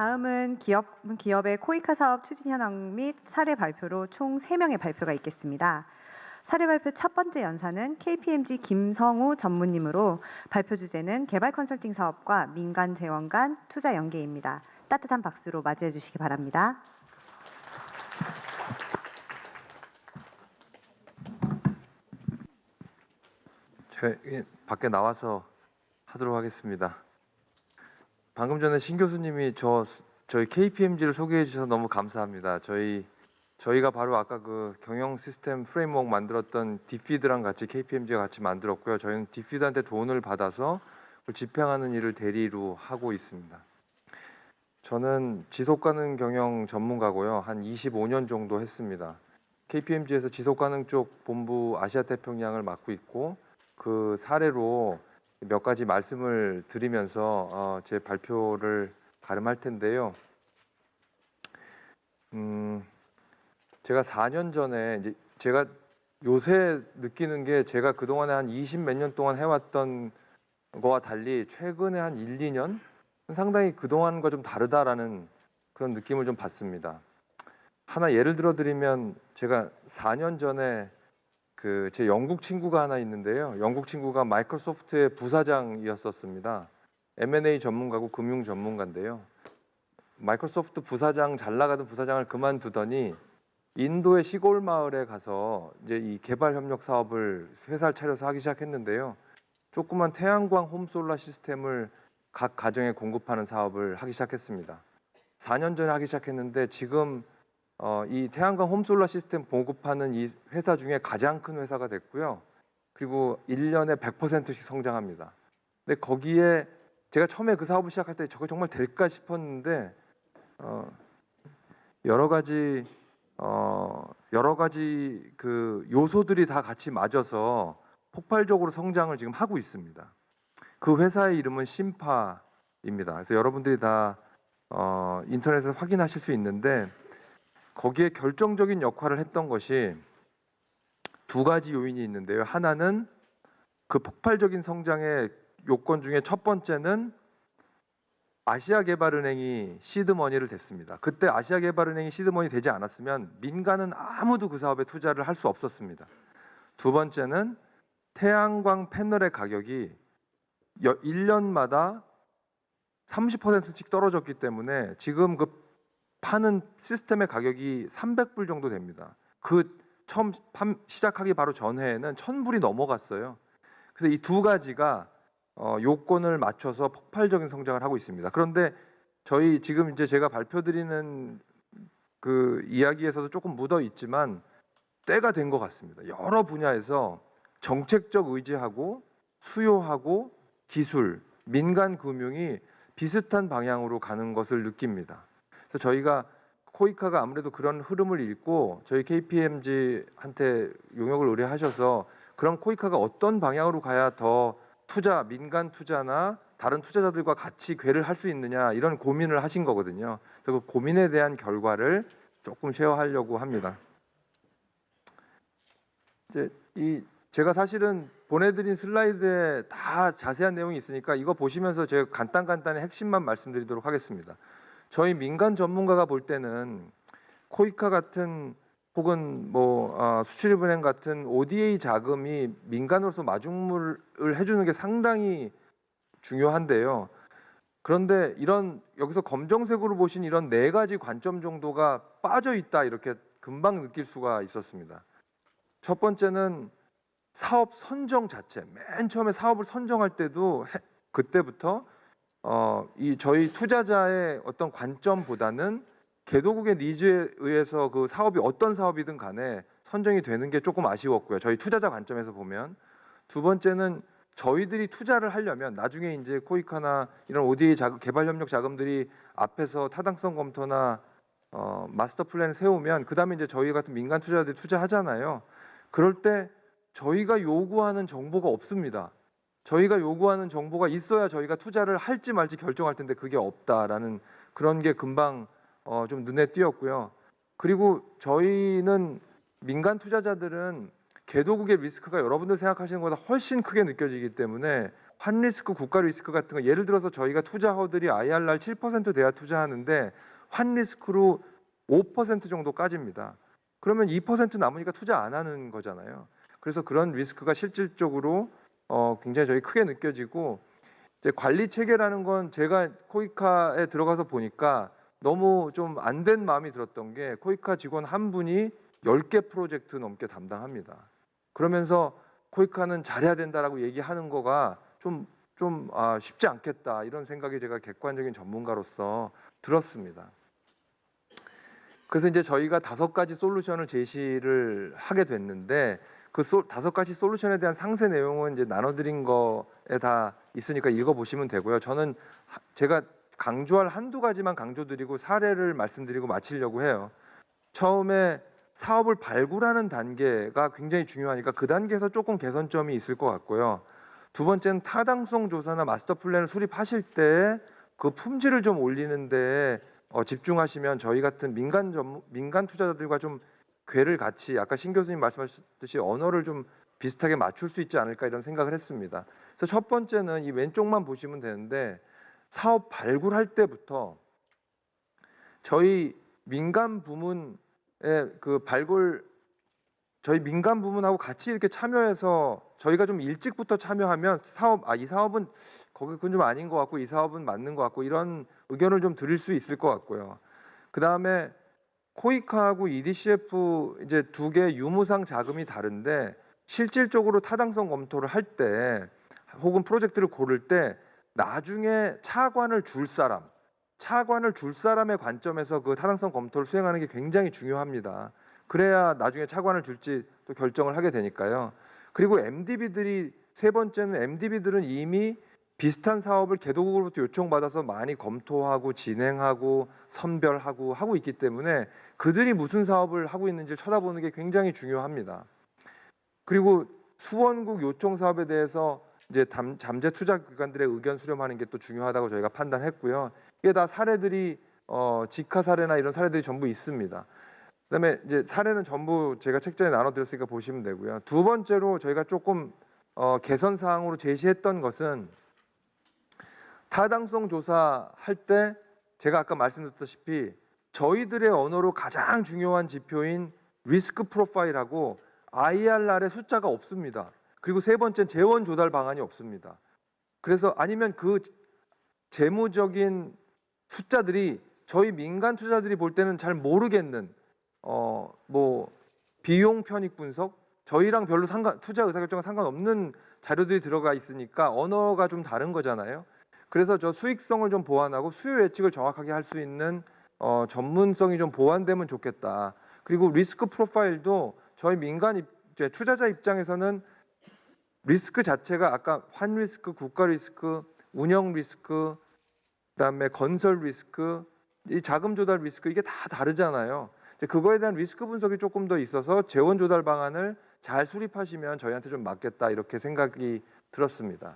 다음은 기업의 코이카 사업 추진 현황 및 사례 발표로 총 3명의 발표가 있겠습니다. 사례 발표 첫 번째 연사는 KPMG 김성우 전무님으로 발표 주제는 개발 컨설팅 사업과 민간 재원 간 투자 연계입니다. 따뜻한 박수로 맞이해 주시기 바랍니다. 밖에 나와서 하도록 하겠습니다. 방금 전에 신 교수님이 저희 KPMG를 소개해 주셔서 너무 감사합니다. 저희가 바로 아까 그 경영 시스템 프레임워크 만들었던 디피드랑 같이 KPMG가 같이 만들었고요. 저희는 디피드한테 돈을 받아서 그걸 집행하는 일을 대리로 하고 있습니다. 저는 지속가능 경영 전문가고요. 한 25년 정도 했습니다. KPMG에서 지속가능 쪽 본부 아시아 태평양을 맡고 있고 그 사례로 몇 가지 말씀을 드리면서 제 발표를 가름할 텐데요. 제가 4년 전에 이제 제가 요새 느끼는 게 제가 그동안에 한 20 몇 년 동안 해왔던 거와 달리 최근에 한 1, 2년 상당히 그동안과 좀 다르다라는 그런 느낌을 좀 받습니다. 하나 예를 들어 드리면 제가 4년 전에 제 영국 친구가 하나 있는데요. 영국 친구가 마이크로소프트의 부사장이었었습니다. M&A 전문가고 금융 전문가인데요. 마이크로소프트 부사장 잘 나가던 부사장을 그만두더니 인도의 시골 마을에 가서 이제 이 개발 협력 사업을 회사를 차려서 하기 시작했는데요. 조그만 태양광 홈솔라 시스템을 각 가정에 공급하는 사업을 하기 시작했습니다. 4년 전에 하기 시작했는데 지금 이 태양광 홈솔라 시스템 공급하는 이 회사 중에 가장 큰 회사가 됐고요. 그리고 1년에 100%씩 성장합니다. 근데 거기에 제가 처음에 그 사업을 시작할 때 저거 정말 될까 싶었는데 여러 가지 그 요소들이 다 같이 맞아서 폭발적으로 성장을 지금 하고 있습니다. 그 회사의 이름은 심파입니다. 그래서 여러분들이 다 인터넷에서 확인하실 수 있는데 거기에 결정적인 역할을 했던 것이 두 가지 요인이 있는데요. 하나는 그 폭발적인 성장의 요건 중에 첫 번째는 아시아개발은행이 시드머니를 댔습니다. 그때 아시아개발은행이 시드머니 되지 않았으면 민간은 아무도 그 사업에 투자를 할 수 없었습니다. 두 번째는 태양광 패널의 가격이 1년마다 30%씩 떨어졌기 때문에 지금 그 파는 시스템의 가격이 300불 정도 됩니다. 그 처음 시작하기 바로 전해에는 1000불이 넘어갔어요. 그래서 이 두 가지가 요건을 맞춰서 폭발적인 성장을 하고 있습니다. 그런데 저희 지금 이제 제가 발표드리는 그 이야기에서도 조금 묻어 있지만 때가 된 것 같습니다. 여러 분야에서 정책적 의지하고 수요하고 기술, 민간 금융이 비슷한 방향으로 가는 것을 느낍니다. 그래서 저희가 코이카가 아무래도 그런 흐름을 읽고 저희 KPMG한테 용역을 의뢰하셔서 그럼 코이카가 어떤 방향으로 가야 더 투자, 민간 투자나 다른 투자자들과 같이 궤를 할 수 있느냐 이런 고민을 하신 거거든요. 그래서 그 고민에 대한 결과를 조금 쉐어하려고 합니다. 이제 제가 사실은 보내드린 슬라이드에 다 자세한 내용이 있으니까 이거 보시면서 제가 간단히 핵심만 말씀드리도록 하겠습니다. 저희 민간 전문가가 볼 때는 코이카 같은 혹은 수출입은행 같은 ODA 자금이 민간으로서 마중물을 해주는 게 상당히 중요한데요. 그런데 여기서 검정색으로 보신 이런 4가지 관점 정도가 빠져 있다 이렇게 금방 느낄 수가 있었습니다. 첫 번째는 사업 선정 자체. 맨 처음에 사업을 선정할 때도 그때부터 저희 투자자의 어떤 관점보다는 개도국의 니즈에 의해서 그 사업이 어떤 사업이든 간에 선정이 되는 게 조금 아쉬웠고요. 저희 투자자 관점에서 보면. 두 번째는 저희들이 투자를 하려면 나중에 이제 코이카나 이런 ODA 개발 협력 자금들이 앞에서 타당성 검토나 마스터 플랜을 세우면 그다음에 이제 저희 같은 민간 투자자들이 투자하잖아요. 그럴 때 저희가 요구하는 정보가 없습니다. 저희가 요구하는 정보가 있어야 저희가 투자를 할지 말지 결정할 텐데 그게 없다라는 그런 게 금방 좀 눈에 띄었고요. 그리고 저희는 민간 투자자들은 개도국의 리스크가 여러분들 생각하시는 것보다 훨씬 크게 느껴지기 때문에 환 리스크, 국가 리스크 같은 거 예를 들어서 저희가 투자 허들이 IRR 7% 돼야 투자하는데 환 리스크로 5% 정도 까집니다. 그러면 2% 남으니까 투자 안 하는 거잖아요. 그래서 그런 리스크가 실질적으로 굉장히 저희 크게 느껴지고 이제 관리 체계라는 건 제가 코이카에 들어가서 보니까 너무 좀 안 된 마음이 들었던 게 코이카 직원 한 분이 10개 프로젝트 넘게 담당합니다. 그러면서 코이카는 잘해야 된다라고 얘기하는 거가 좀 쉽지 않겠다 이런 생각이 제가 객관적인 전문가로서 들었습니다. 그래서 이제 저희가 5가지 솔루션을 제시를 하게 됐는데 그 5가지 솔루션에 대한 상세 내용은 이제 나눠드린 거에 다 있으니까 읽어보시면 되고요. 저는 제가 강조할 한두 가지만 강조드리고 사례를 말씀드리고 마치려고 해요. 처음에 사업을 발굴하는 단계가 굉장히 중요하니까 그 단계에서 조금 개선점이 있을 것 같고요. 두 번째는 타당성 조사나 마스터 플랜을 수립하실 때 그 품질을 좀 올리는데 집중하시면 저희 같은 민간 투자자들과 좀 궤를 같이 아까 신 교수님 말씀하셨듯이 언어를 좀 비슷하게 맞출 수 있지 않을까 이런 생각을 했습니다. 그래서 첫 번째는 이 왼쪽만 보시면 되는데 사업 발굴할 때부터 저희 민간 부문의 그 발굴 저희 민간 부문하고 같이 이렇게 참여해서 저희가 좀 일찍부터 참여하면 이 사업은 그건 좀 아닌 것 같고 이 사업은 맞는 것 같고 이런 의견을 좀 드릴 수 있을 것 같고요. 그 다음에 코이카하고 EDCF 이제 두 개 유무상 자금이 다른데 실질적으로 타당성 검토를 할 때 혹은 프로젝트를 고를 때 나중에 차관을 줄 사람의 관점에서 그 타당성 검토를 수행하는 게 굉장히 중요합니다. 그래야 나중에 차관을 줄지 또 결정을 하게 되니까요. 그리고 세 번째는 MDB들은 이미 비슷한 사업을 개도국으로부터 요청받아서 많이 검토하고 진행하고 선별하고 하고 있기 때문에 그들이 무슨 사업을 하고 있는지를 쳐다보는 게 굉장히 중요합니다. 그리고 수원국 요청 사업에 대해서 이제 잠재 투자 기관들의 의견 수렴하는 게 또 중요하다고 저희가 판단했고요. 이게 다 사례들이 직하 사례나 이런 사례들이 전부 있습니다. 그다음에 이제 사례는 전부 제가 책자에 나눠드렸으니까 보시면 되고요. 두 번째로 저희가 조금 개선 사항으로 제시했던 것은 타당성 조사할 때 제가 아까 말씀드렸다시피 저희들의 언어로 가장 중요한 지표인 리스크 프로파일하고 IRR의 숫자가 없습니다. 그리고 세 번째는 재원 조달 방안이 없습니다. 그래서 아니면 그 재무적인 숫자들이 저희 민간 투자들이 볼 때는 잘 모르겠는 비용 편익 분석 저희랑 별로 투자 의사결정과 상관없는 자료들이 들어가 있으니까 언어가 좀 다른 거잖아요. 그래서 저 수익성을 좀 보완하고 수요 예측을 정확하게 할 수 있는 전문성이 좀 보완되면 좋겠다. 그리고 리스크 프로파일도 저희 민간 투자자 입장에서는 리스크 자체가 아까 환 리스크, 국가 리스크, 운영 리스크, 그다음에 건설 리스크, 이 자금 조달 리스크 이게 다 다르잖아요. 그거에 대한 리스크 분석이 조금 더 있어서 재원 조달 방안을 잘 수립하시면 저희한테 좀 맞겠다 이렇게 생각이 들었습니다.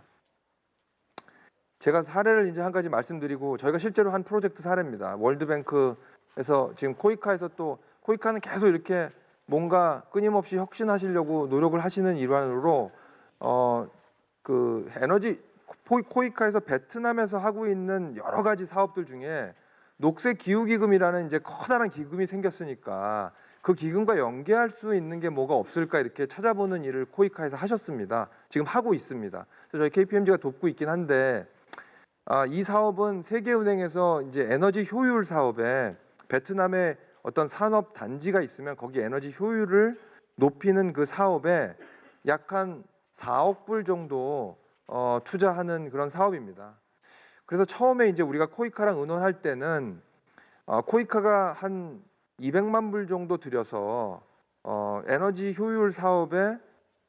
제가 사례를 이제 한 가지 말씀드리고 저희가 실제로 한 프로젝트 사례입니다. 월드뱅크에서 지금 코이카에서 또 코이카는 계속 이렇게 뭔가 끊임없이 혁신하시려고 노력을 하시는 일환으로 그 에너지 코이카에서 베트남에서 하고 있는 여러 가지 사업들 중에 녹색 기후 기금이라는 이제 커다란 기금이 생겼으니까 그 기금과 연계할 수 있는 게 뭐가 없을까 이렇게 찾아보는 일을 코이카에서 하셨습니다. 지금 하고 있습니다. 그래서 저희 KPMG가 돕고 있긴 한데 이 사업은 세계은행에서 이제 에너지 효율 사업에 베트남에 어떤 산업 단지가 있으면 거기 에너지 효율을 높이는 그 사업에 약 한 4억 불 정도 투자하는 그런 사업입니다. 그래서 처음에 이제 우리가 코이카랑 의논할 때는 코이카가 한 200만 불 정도 들여서 에너지 효율 사업에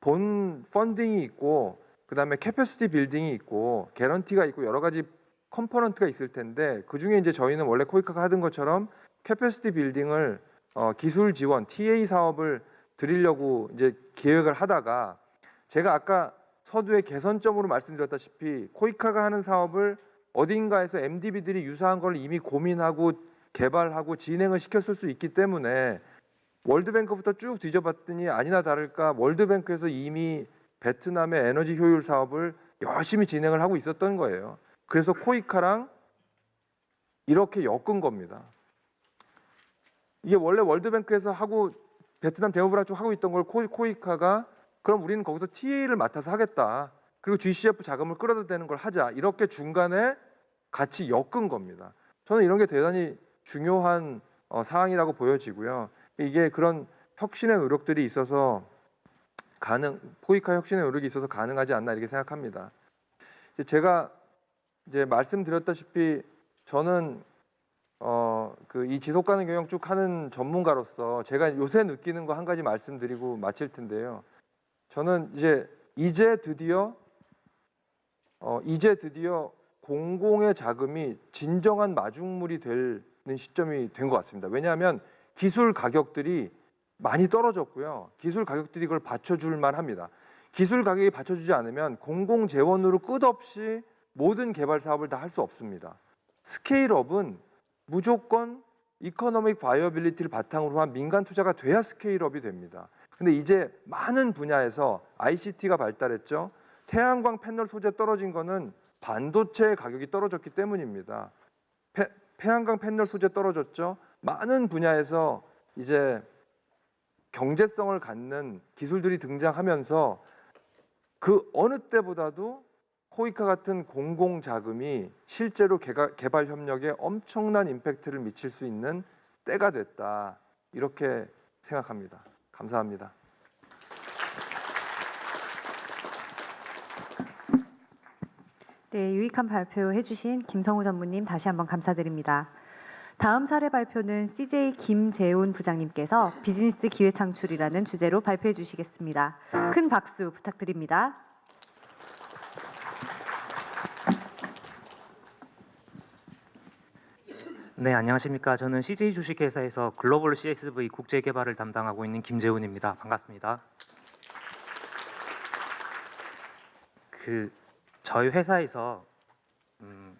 본 펀딩이 있고 그다음에 캐패시티 빌딩이 있고 개런티가 있고 여러 가지 컴포넌트가 있을 텐데 그중에 이제 저희는 원래 코이카가 하던 것처럼 캐패시티 빌딩을 기술 지원 TA 사업을 드리려고 이제 계획을 하다가 제가 아까 서두에 개선점으로 말씀드렸다시피 코이카가 하는 사업을 어딘가에서 MDB들이 유사한 걸 이미 고민하고 개발하고 진행을 시켰을 수 있기 때문에 월드뱅크부터 쭉 뒤져봤더니 아니나 다를까 월드뱅크에서 이미 베트남의 에너지 효율 사업을 열심히 진행을 하고 있었던 거예요. 그래서 코이카랑 이렇게 엮은 겁니다. 이게 원래 월드뱅크에서 하고 베트남 대우브랑 쪽 하고 있던 걸 코이카가 그럼 우리는 거기서 TA를 맡아서 하겠다. 그리고 GCF 자금을 끌어다 대는 걸 하자. 이렇게 중간에 같이 엮은 겁니다. 저는 이런 게 대단히 중요한 사항이라고 보여지고요. 이게 그런 혁신의 노력들이 있어서 코이카 혁신의 노력이 있어서 가능하지 않나 이렇게 생각합니다. 제가 이제 말씀드렸다시피 저는 이 지속 가능 경영 쭉 하는 전문가로서 제가 요새 느끼는 거 한 가지 말씀드리고 마칠 텐데요. 저는 이제 드디어 공공의 자금이 진정한 마중물이 되는 시점이 된 것 같습니다. 왜냐하면 기술 가격들이 많이 떨어졌고요. 기술 가격들이 그걸 받쳐줄 만합니다. 기술 가격이 받쳐주지 않으면 공공 재원으로 끝없이 모든 개발 사업을 다 할 수 없습니다. 스케일업은 무조건 이코노믹 바이어빌리티를 바탕으로 한 민간 투자가 돼야 스케일업이 됩니다. 근데 이제 많은 분야에서 ICT가 발달했죠. 태양광 패널 소재 떨어진 거는 반도체 가격이 떨어졌기 때문입니다. 태양광 패널 소재 떨어졌죠. 많은 분야에서 이제 경제성을 갖는 기술들이 등장하면서 그 어느 때보다도 코이카 같은 공공 자금이 실제로 개발 협력에 엄청난 임팩트를 미칠 수 있는 때가 됐다. 이렇게 생각합니다. 감사합니다. 네, 유익한 발표해 주신 김성우 전무님 다시 한번 감사드립니다. 다음 사례 발표는 CJ 김재훈 부장님께서 비즈니스 기회 창출이라는 주제로 발표해 주시겠습니다. 큰 박수 부탁드립니다. 네, 안녕하십니까. 저는 CJ 주식회사에서 글로벌 CSV 국제 개발을 담당하고 있는 김재훈입니다. 반갑습니다. 저희 회사에서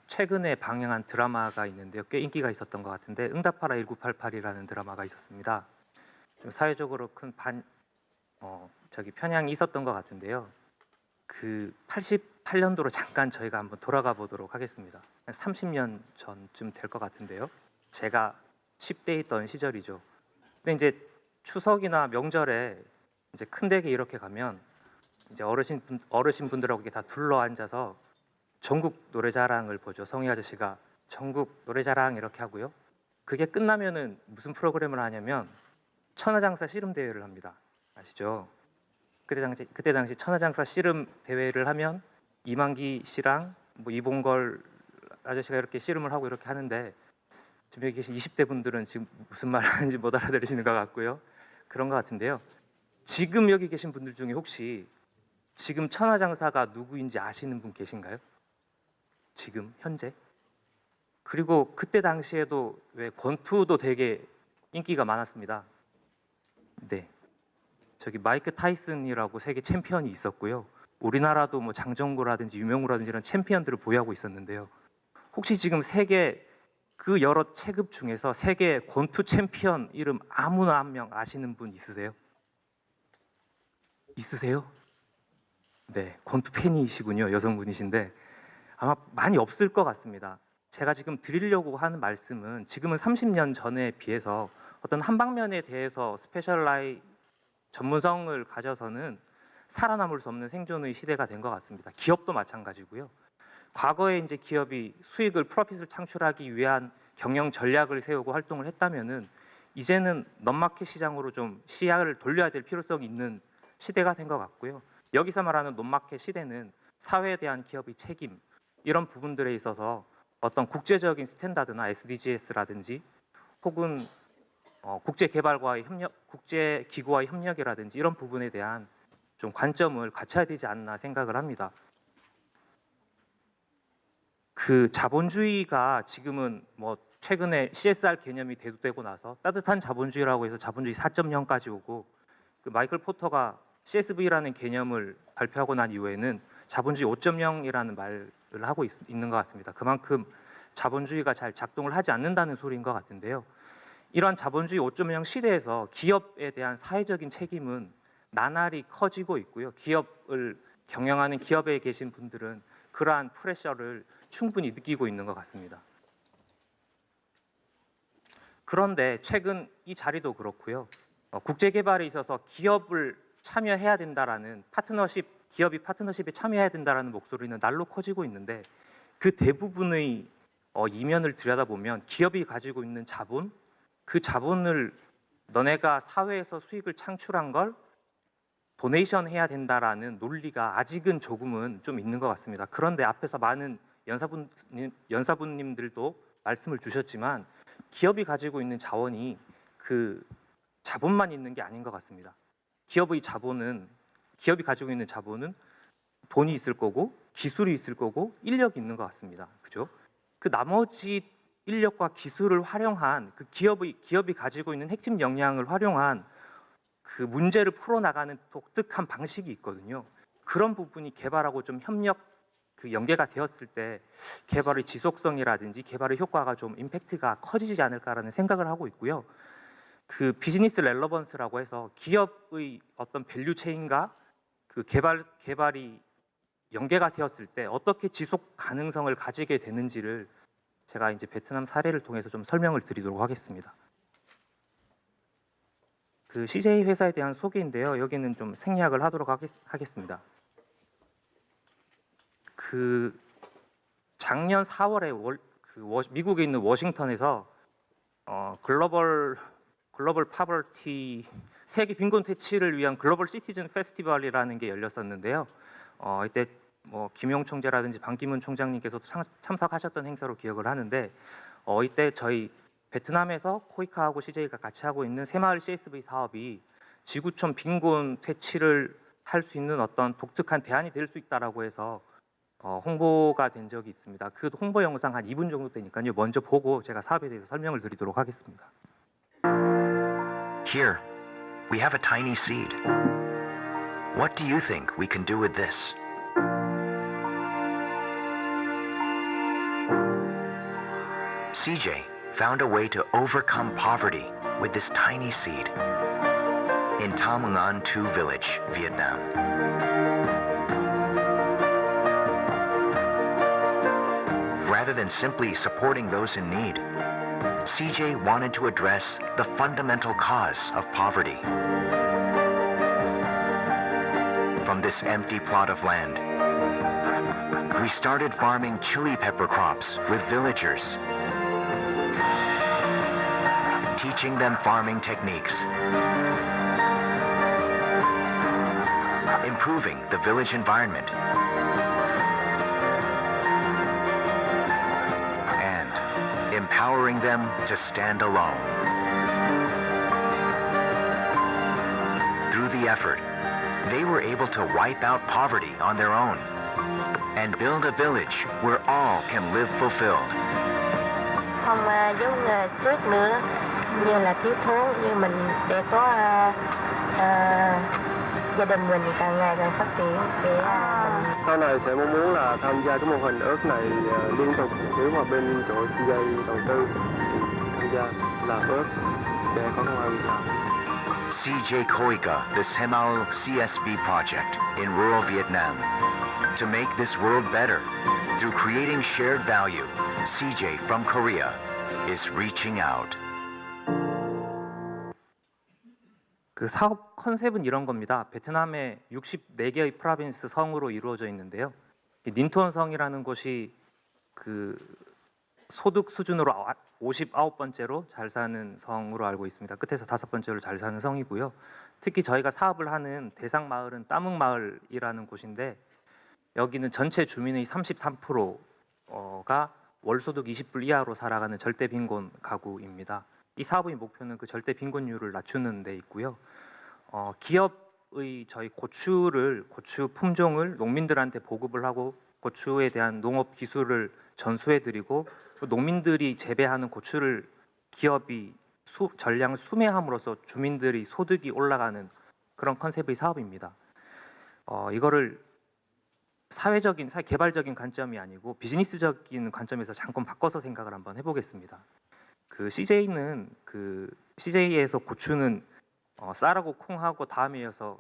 최근에 방영한 드라마가 있는데요. 꽤 인기가 있었던 것 같은데 응답하라 1988이라는 드라마가 있었습니다. 좀 사회적으로 큰 편향이 있었던 것 같은데요. 88년도로 잠깐 저희가 한번 돌아가 보도록 하겠습니다. 30년 전쯤 될 것 같은데요. 제가 10대에 있던 시절이죠. 근데 이제 추석이나 명절에 이제 큰 댁에 이렇게 가면 이제 어르신분들하고 이렇게 다 둘러 앉아서 전국 노래자랑을 보죠. 성희 아저씨가 전국 노래자랑 이렇게 하고요. 그게 끝나면은 무슨 프로그램을 하냐면 천하장사 씨름 대회를 합니다. 아시죠? 그때 당시 천하장사 씨름 대회를 하면 이만기 씨랑 이봉걸 아저씨가 이렇게 씨름을 하고 이렇게 하는데 지금 여기 계신 20대 분들은 지금 무슨 말 하는지 못 알아들으시는 것 같고요. 그런 것 같은데요. 지금 여기 계신 분들 중에 혹시 지금 천하장사가 누구인지 아시는 분 계신가요? 지금 현재? 그리고 그때 당시에도 왜 권투도 되게 인기가 많았습니다. 네. 저기 마이크 타이슨이라고 세계 챔피언이 있었고요. 우리나라도 뭐 장정구라든지 유명우라든지 이런 챔피언들을 보유하고 있었는데요. 혹시 지금 세계 그 여러 체급 중에서 세계 권투 챔피언 이름 아무나 한 명 아시는 분 있으세요? 있으세요? 네, 권투 팬이시군요. 여성분이신데 아마 많이 없을 것 같습니다. 제가 지금 드리려고 하는 말씀은 지금은 30년 전에 비해서 어떤 한 방면에 대해서 스페셜라이 전문성을 가져서는 살아남을 수 없는 생존의 시대가 된 것 같습니다. 기업도 마찬가지고요. 과거에 이제 기업이 프로핏을 창출하기 위한 경영 전략을 세우고 활동을 했다면은 이제는 넌마켓 시장으로 좀 시야를 돌려야 될 필요성이 있는 시대가 된 것 같고요. 여기서 말하는 넌마켓 시대는 사회에 대한 기업의 책임 이런 부분들에 있어서 어떤 국제적인 스탠다드나 SDGs라든지 혹은 국제개발과의 협력, 국제기구와의 협력이라든지 이런 부분에 대한 좀 관점을 갖춰야 되지 않나 생각을 합니다. 자본주의가 지금은 최근에 CSR 개념이 대두되고 나서 따뜻한 자본주의라고 해서 자본주의 4.0까지 오고 마이클 포터가 CSV라는 개념을 발표하고 난 이후에는 자본주의 5.0이라는 말을 하고 있는 것 같습니다. 그만큼 자본주의가 잘 작동을 하지 않는다는 소리인 것 같은데요. 이러한 자본주의 5.0 시대에서 기업에 대한 사회적인 책임은 나날이 커지고 있고요. 기업을 경영하는 기업에 계신 분들은 그러한 프레셔를 충분히 느끼고 있는 것 같습니다. 그런데 최근 이 자리도 그렇고요. 국제 개발에 있어서 기업을 참여해야 된다라는 기업이 파트너십에 참여해야 된다라는 목소리는 날로 커지고 있는데 그 대부분의 이면을 들여다보면 기업이 가지고 있는 자본, 그 자본을 너네가 사회에서 수익을 창출한 걸 도네이션 해야 된다라는 논리가 아직은 조금은 좀 있는 것 같습니다. 그런데 앞에서 많은 연사분님들도 말씀을 주셨지만 기업이 가지고 있는 자원이 그 자본만 있는 게 아닌 것 같습니다. 기업이 가지고 있는 자본은 돈이 있을 거고 기술이 있을 거고 인력이 있는 것 같습니다. 그죠? 그 나머지 인력과 기술을 활용한 그 기업이 가지고 있는 핵심 역량을 활용한 그 문제를 풀어나가는 독특한 방식이 있거든요. 그런 부분이 개발하고 좀 연계가 되었을 때 개발의 지속성이라든지 개발의 효과가 좀 임팩트가 커지지 않을까라는 생각을 하고 있고요. 그 비즈니스 렐러번스라고 해서 기업의 어떤 밸류 체인과 그 개발이 연계가 되었을 때 어떻게 지속 가능성을 가지게 되는지를 제가 이제 베트남 사례를 통해서 좀 설명을 드리도록 하겠습니다. 그 CJ 회사에 대한 소개인데요. 여기는 좀 생략을 하도록 하겠습니다. 그 작년 4월에 미국에 있는 워싱턴에서 글로벌 파버티 세계 빈곤 퇴치를 위한 글로벌 시티즌 페스티벌이라는 게 열렸었는데요. 이때 뭐 김용 총재라든지 반기문 총장님께서도 참석하셨던 행사로 기억을 하는데 이때 저희 베트남에서 코이카하고 CJ가 같이 하고 있는 새마을 CSV 사업이 지구촌 빈곤 퇴치를 할 수 있는 어떤 독특한 대안이 될 수 있다라고 해서 홍보가 된 적이 있습니다. 그 홍보 영상 한 2분 정도 되니까요. 먼저 보고 제가 사업에 대해서 설명을 드리도록 하겠습니다. Here, we have a tiny seed. What do you think we can do with this? CJ found a way to overcome poverty with this tiny seed in Tam Nguyen Tu village, Vietnam. Rather than simply supporting those in need, CJ wanted to address the fundamental cause of poverty. From this empty plot of land, we started farming chili pepper crops with villagers, teaching them farming techniques, improving the village environment, and empowering them to stand alone. Through the effort, they were able to wipe out poverty on their own and build a village where all can live fulfilled. Không giống trước nữa như là thiếu thốn, nhưng mình để có gia đình mình càng ngày càng phát triển để mình sau này sẽ mong muốn là tham gia cái mô hình ớt này liên tục. Nếu mà bên chỗ CJ đầu tư thì tham gia làm ớt để có công ăn việc làm. CJ Koika, the Semao CSV project in rural Vietnam. To make this world better, through creating shared value, CJ from Korea is reaching out. 그 사업 컨셉은 이런 겁니다. 베트남에 64개의 프로빈스 성으로 이루어져 있는데요. 닌톤 성이라는 곳이 그 소득 수준으로 59번째로 잘 사는 성으로 알고 있습니다. 끝에서 5번째로 잘 사는 성이고요. 특히 저희가 사업을 하는 대상 마을은 따묵 마을이라는 곳인데 여기는 전체 주민의 33%가 월소득 20불 이하로 살아가는 절대 빈곤 가구입니다. 이 사업의 목표는 그 절대 빈곤율을 낮추는 데 있고요. 기업의 저희 고추 품종을 농민들한테 보급을 하고 고추에 대한 농업 기술을 전수해드리고 농민들이 재배하는 고추를 기업이 전량 수매함으로써 주민들의 소득이 올라가는 그런 컨셉의 사업입니다. 이거를 개발적인 관점이 아니고 비즈니스적인 관점에서 잠깐 바꿔서 생각을 한번 해보겠습니다. 그 CJ에서 고추는 쌀하고 콩하고 다음에 이어서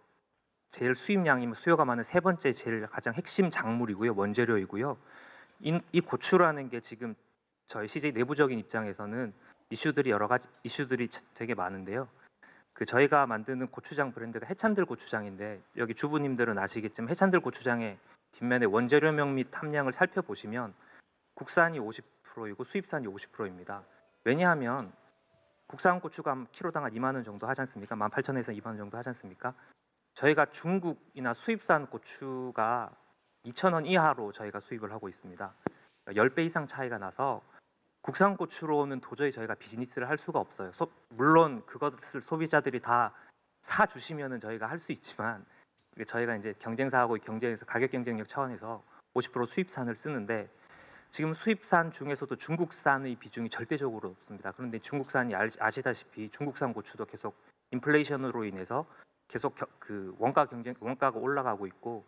제일 수입량이 수요가 많은 세 번째 제일 가장 핵심 작물이고요, 원재료이고요. 이 고추라는 게 지금 저희 CJ 내부적인 입장에서는 이슈들이 여러 가지 이슈들이 되게 많은데요. 그 저희가 만드는 고추장 브랜드가 해찬들 고추장인데 여기 주부님들은 아시겠지만 해찬들 고추장의 뒷면에 원재료명 및 함량을 살펴보시면 국산이 50%이고 수입산이 50%입니다. 왜냐하면 국산 고추가 키로당 한 2만 원 정도 하지 않습니까? 18,000원에서 2만 원 정도 하지 않습니까? 저희가 중국이나 수입산 고추가 2,000원 이하로 저희가 수입을 하고 있습니다. 10배 이상 차이가 나서 국산 고추로는 도저히 저희가 비즈니스를 할 수가 없어요. 물론 그것을 소비자들이 다 사 주시면은 저희가 할 수 있지만 저희가 이제 경쟁사하고 경쟁에서 가격 경쟁력 차원에서 50% 수입산을 쓰는데 지금 수입산 중에서도 중국산의 비중이 절대적으로 높습니다. 그런데 중국산이 아시다시피 중국산 고추도 계속 인플레이션으로 인해서 계속 그 원가가 올라가고 있고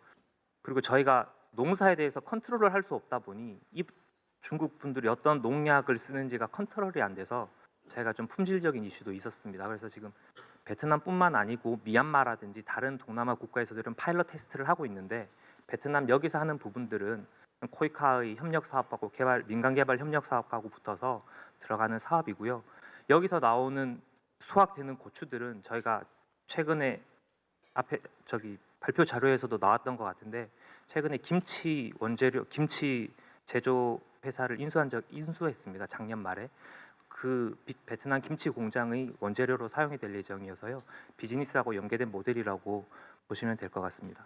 그리고 저희가 농사에 대해서 컨트롤을 할 수 없다 보니 이 중국 분들이 어떤 농약을 쓰는지가 컨트롤이 안 돼서 저희가 좀 품질적인 이슈도 있었습니다. 그래서 지금 베트남뿐만 아니고 미얀마라든지 다른 동남아 국가에서들은 파일럿 테스트를 하고 있는데 베트남 여기서 하는 부분들은 코이카의 협력 사업하고 민간 개발 협력 사업하고 붙어서 들어가는 사업이고요. 여기서 나오는 수확되는 고추들은 저희가 최근에 앞에 발표 자료에서도 나왔던 것 같은데 최근에 김치 제조 회사를 인수했습니다. 작년 말에 그 베트남 김치 공장의 원재료로 사용이 될 예정이어서요. 비즈니스하고 연계된 모델이라고 보시면 될 것 같습니다.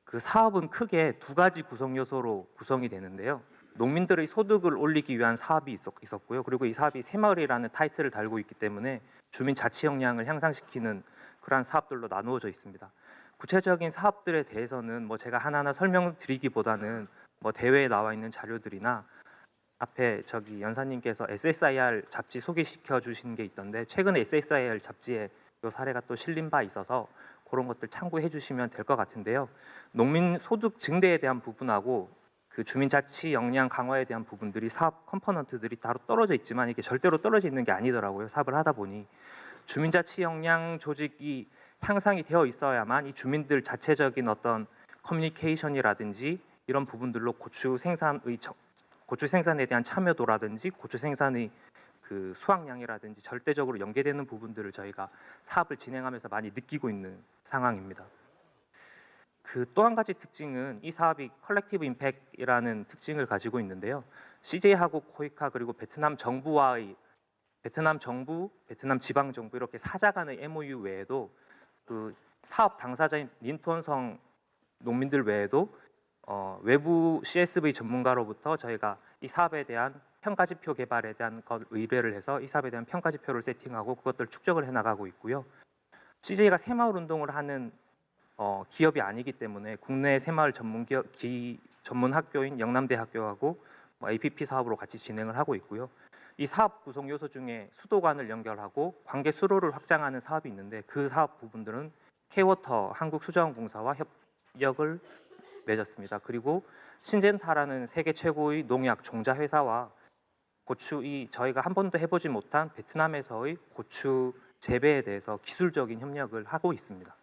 그 사업은 크게 두 가지 구성 요소로 구성이 되는데요. 농민들의 소득을 올리기 위한 사업이 있었고요. 그리고 이 사업이 새마을이라는 타이틀을 달고 있기 때문에 주민 자치 역량을 향상시키는 그러한 사업들로 나누어져 있습니다. 구체적인 사업들에 대해서는 뭐 제가 하나하나 설명드리기보다는 뭐 대회에 나와 있는 자료들이나 앞에 연사님께서 SSIR 잡지 소개시켜 주신 게 있던데 최근에 SSIR 잡지에 이 사례가 또 실린 바 있어서 그런 것들 참고해 주시면 될 것 같은데요. 농민 소득 증대에 대한 부분하고 그 주민 자치 역량 강화에 대한 부분들이 사업 컴포넌트들이 따로 떨어져 있지만 이게 절대로 떨어져 있는 게 아니더라고요. 사업을 하다 보니 주민 자치 역량 조직이 향상이 되어 있어야만 이 주민들 자체적인 어떤 커뮤니케이션이라든지 이런 부분들로 고추 생산에 대한 참여도라든지 고추 생산의 그 수확량이라든지 절대적으로 연계되는 부분들을 저희가 사업을 진행하면서 많이 느끼고 있는 상황입니다. 그 또 한 가지 특징은 이 사업이 컬렉티브 임팩트라는 특징을 가지고 있는데요. CJ하고 코이카 그리고 베트남 정부와의 베트남 정부, 베트남 지방 정부 이렇게 사자 간의 MOU 외에도 그 사업 당사자인 닌톤성 농민들 외에도 외부 CSV 전문가로부터 저희가 이 사업에 대한 평가지표 개발에 대한 것 의뢰를 해서 이 사업에 대한 평가지표를 세팅하고 그것들 축적을 해나가고 있고요. CJ가 새마을 운동을 하는 기업이 아니기 때문에 국내 새마을 전문 학교인 영남대학교하고 APP 사업으로 같이 진행을 하고 있고요. 이 사업 구성 요소 중에 수도관을 연결하고 관계 수로를 확장하는 사업이 있는데 그 사업 부분들은 K-워터 한국수자원공사와 협력을 맺었습니다. 그리고 신젠타라는 세계 최고의 농약 종자 회사와 저희가 한 번도 해보지 못한 베트남에서의 고추 재배에 대해서 기술적인 협력을 하고 있습니다.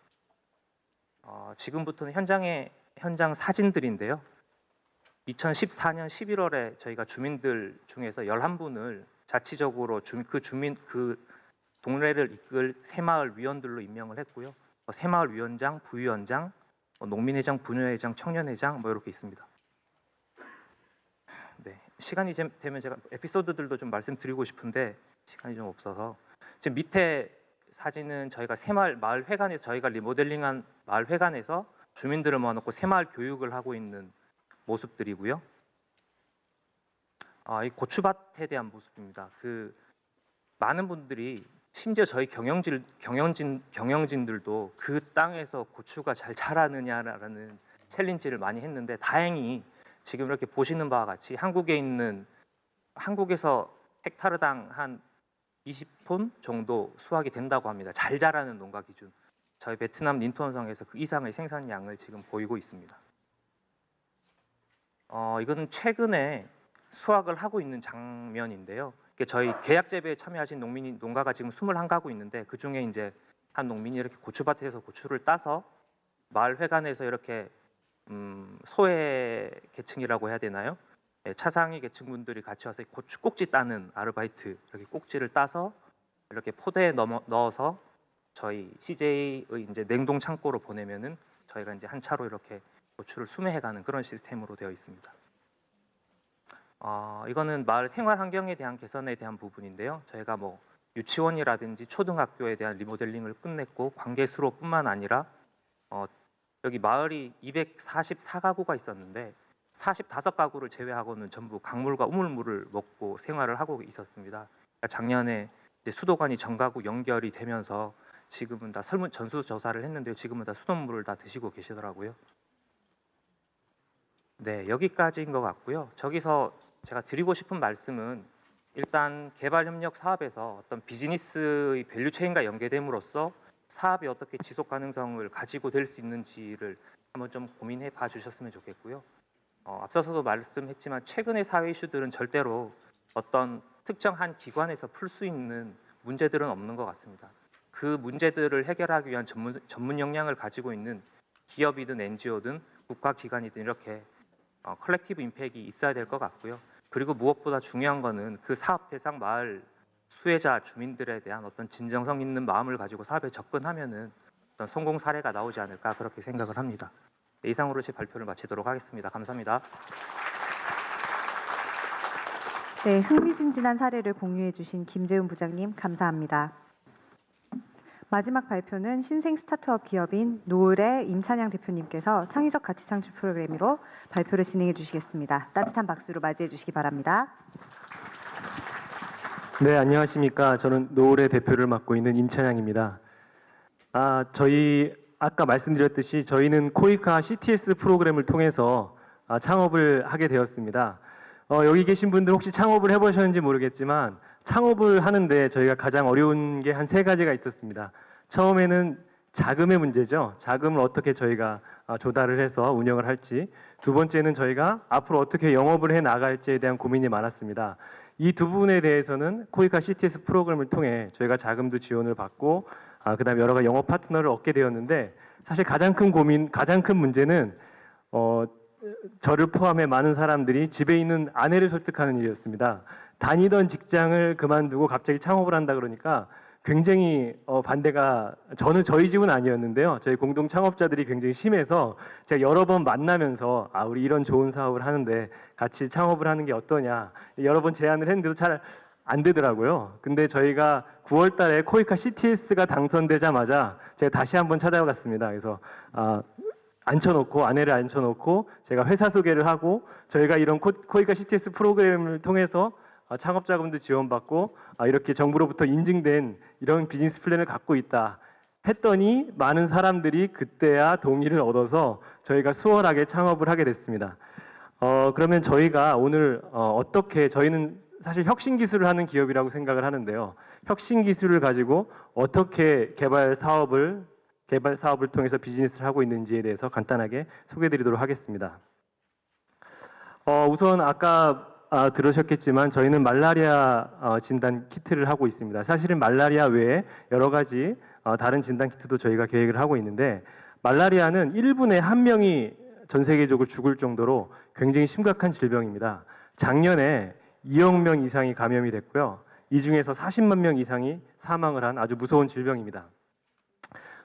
지금부터는 현장 사진들인데요. 2014년 11월에 저희가 주민들 중에서 11분을 자치적으로 그 동네를 이끌 새마을 위원들로 임명을 했고요. 새마을 위원장, 부위원장, 농민회장, 부녀회장, 청년회장 이렇게 있습니다. 네, 시간이 되면 제가 에피소드들도 좀 말씀드리고 싶은데 시간이 좀 없어서 지금 밑에 사진은 저희가 새마을 마을 회관에서 저희가 리모델링한 마을 회관에서 주민들을 모아놓고 새마을 교육을 하고 있는 모습들이고요. 이 고추밭에 대한 모습입니다. 그 많은 분들이 심지어 저희 경영진들도 그 땅에서 고추가 잘 자라느냐라는 챌린지를 많이 했는데 다행히 지금 이렇게 보시는 바와 같이 한국에서 헥타르당 한 20톤 정도 수확이 된다고 합니다. 잘 자라는 농가 기준. 저희 베트남 닌톤성에서 그 이상의 생산량을 지금 보이고 있습니다. 이거는 최근에 수확을 하고 있는 장면인데요. 저희 계약 재배에 참여하신 농가가 지금 21가구 있는데 그 중에 이제 한 농민이 이렇게 고추밭에서 고추를 따서 마을 회관에서 이렇게 소외 계층이라고 해야 되나요? 예, 차상위 계층분들이 같이 와서 고추 꼭지 따는 아르바이트, 이렇게 꼭지를 따서 이렇게 포대에 넣어서 저희 CJ의 이제 냉동 창고로 보내면은 저희가 이제 한 차로 이렇게 고추를 수매해가는 그런 시스템으로 되어 있습니다. 이거는 마을 생활 환경에 대한 개선에 대한 부분인데요. 저희가 뭐 유치원이라든지 초등학교에 대한 리모델링을 끝냈고 관계수로뿐만 아니라 여기 마을이 244가구가 있었는데 45가구를 제외하고는 전부 강물과 우물물을 먹고 생활을 하고 있었습니다. 그러니까 작년에 이제 수도관이 전가구 연결이 되면서 지금은 다 전수조사를 했는데요. 지금은 다 수돗물을 다 드시고 계시더라고요. 네, 여기까지인 것 같고요. 저기서 제가 드리고 싶은 말씀은 일단 개발협력 사업에서 어떤 비즈니스의 밸류체인과 연계됨으로써 사업이 어떻게 지속 가능성을 가지고 될 수 있는지를 한번 좀 고민해 봐 주셨으면 좋겠고요. 앞서서도 말씀했지만 최근의 사회 이슈들은 절대로 어떤 특정한 기관에서 풀 수 있는 문제들은 없는 것 같습니다. 그 문제들을 해결하기 위한 전문 역량을 가지고 있는 기업이든 NGO든 국가기관이든 이렇게 컬렉티브 임팩이 있어야 될 것 같고요. 그리고 무엇보다 중요한 거는 그 사업 대상 마을 수혜자 주민들에 대한 어떤 진정성 있는 마음을 가지고 사업에 접근하면은 어떤 성공 사례가 나오지 않을까 그렇게 생각을 합니다. 네, 이상으로 제 발표를 마치도록 하겠습니다. 감사합니다. 네, 흥미진진한 사례를 공유해 주신 김재훈 부장님 감사합니다. 마지막 발표는 신생 스타트업 기업인 노을의 임찬양 대표님께서 창의적 가치 창출 프로그램으로 발표를 진행해 주시겠습니다. 따뜻한 박수로 맞이해 주시기 바랍니다. 네, 안녕하십니까. 저는 노을의 대표를 맡고 있는 임찬양입니다. 저희 아까 말씀드렸듯이 저희는 코이카 CTS 프로그램을 통해서 창업을 하게 되었습니다. 여기 계신 분들 혹시 창업을 해보셨는지 모르겠지만 창업을 하는데 저희가 가장 어려운 게 한 3가지가 있었습니다. 처음에는 자금의 문제죠. 자금을 어떻게 저희가 조달을 해서 운영을 할지. 두 번째는 저희가 앞으로 어떻게 영업을 해 나갈지에 대한 고민이 많았습니다. 이 두 부분에 대해서는 코이카 CTS 프로그램을 통해 저희가 자금도 지원을 받고 그다음에 여러 가지 영업 파트너를 얻게 되었는데 사실 가장 큰 문제는 저를 포함해 많은 사람들이 집에 있는 아내를 설득하는 일이었습니다. 다니던 직장을 그만두고 갑자기 창업을 한다 그러니까 굉장히 반대가 저희 집은 아니었는데요. 저희 공동 창업자들이 굉장히 심해서 제가 여러 번 만나면서 우리 이런 좋은 사업을 하는데 같이 창업을 하는 게 어떠냐 여러 번 제안을 했는데도 잘 안 되더라고요. 근데 저희가 9월 달에 코이카 CTS가 당선되자마자 제가 다시 한번 찾아갔습니다. 그래서 아내를 앉혀놓고 제가 회사 소개를 하고 저희가 이런 코이카 CTS 프로그램을 통해서 창업 자금도 지원받고 이렇게 정부로부터 인증된 이런 비즈니스 플랜을 갖고 있다 했더니 많은 사람들이 그때야 동의를 얻어서 저희가 수월하게 창업을 하게 됐습니다. 그러면 저희가 오늘 어떻게 저희는 사실 혁신 기술을 하는 기업이라고 생각을 하는데요. 혁신 기술을 가지고 어떻게 개발 사업을 통해서 비즈니스를 하고 있는지에 대해서 간단하게 소개해드리도록 하겠습니다. 우선 아까 들으셨겠지만 저희는 말라리아 진단 키트를 하고 있습니다. 사실은 말라리아 외에 여러 가지 다른 진단 키트도 저희가 계획을 하고 있는데 말라리아는 1분에 1명이 전 세계적으로 죽을 정도로 굉장히 심각한 질병입니다. 작년에 2억 명 이상이 감염이 됐고요. 이 중에서 40만 명 이상이 사망을 한 아주 무서운 질병입니다.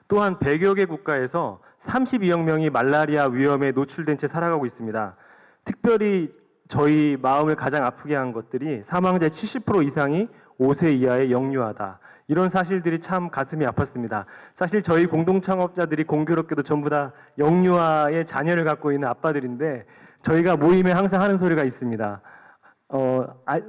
또한 100여 개 국가에서 32억 명이 말라리아 위험에 노출된 채 살아가고 있습니다. 특별히 저희 마음을 가장 아프게 한 것들이 사망자의 70% 이상이 5세 이하의 영유아다. 이런 사실들이 참 가슴이 아팠습니다. 사실 저희 공동창업자들이 공교롭게도 전부 다 영유아의 자녀를 갖고 있는 아빠들인데 저희가 모임에 항상 하는 소리가 있습니다.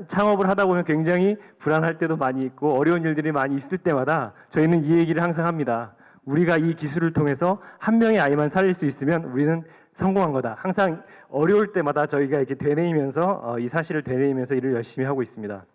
창업을 하다 보면 굉장히 불안할 때도 많이 있고 어려운 일들이 많이 있을 때마다 저희는 이 얘기를 항상 합니다. 우리가 이 기술을 통해서 한 명의 아이만 살릴 수 있으면 우리는 성공한 거다. 항상 어려울 때마다 저희가 이렇게 되뇌이면서 이 사실을 되뇌이면서 일을 열심히 하고 있습니다.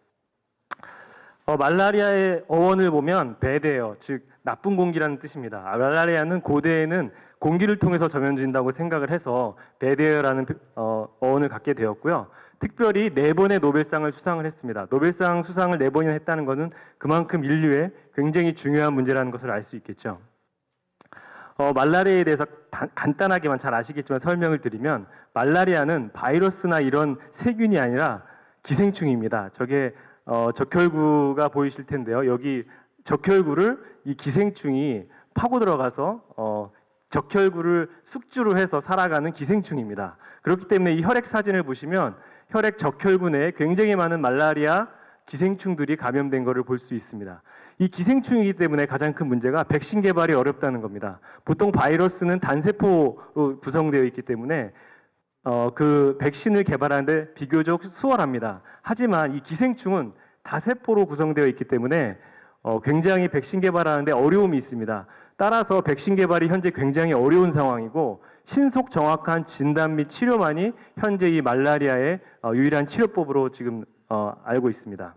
말라리아의 어원을 보면 배드에어, 즉 나쁜 공기라는 뜻입니다. 말라리아는 고대에는 공기를 통해서 전염된다고 생각을 해서 배드에어라는 어원을 갖게 되었고요. 특별히 4번의 노벨상을 수상을 했습니다. 노벨상 수상을 4번이나 했다는 것은 그만큼 인류에 굉장히 중요한 문제라는 것을 알 수 있겠죠. 말라리아에 대해서 간단하게만 잘 아시겠지만 설명을 드리면 말라리아는 바이러스나 이런 세균이 아니라 기생충입니다. 저게 적혈구가 보이실 텐데요. 여기 적혈구를 이 기생충이 파고 들어가서 적혈구를 숙주로 해서 살아가는 기생충입니다. 그렇기 때문에 이 혈액 사진을 보시면 혈액 적혈구 내에 굉장히 많은 말라리아 기생충들이 감염된 것을 볼 수 있습니다. 이 기생충이기 때문에 가장 큰 문제가 백신 개발이 어렵다는 겁니다. 보통 바이러스는 단세포로 구성되어 있기 때문에 그 백신을 개발하는데 비교적 수월합니다. 하지만 이 기생충은 다세포로 구성되어 있기 때문에 굉장히 백신 개발하는데 어려움이 있습니다. 따라서 백신 개발이 현재 굉장히 어려운 상황이고 신속 정확한 진단 및 치료만이 현재 이 말라리아의 유일한 치료법으로 지금 알고 있습니다.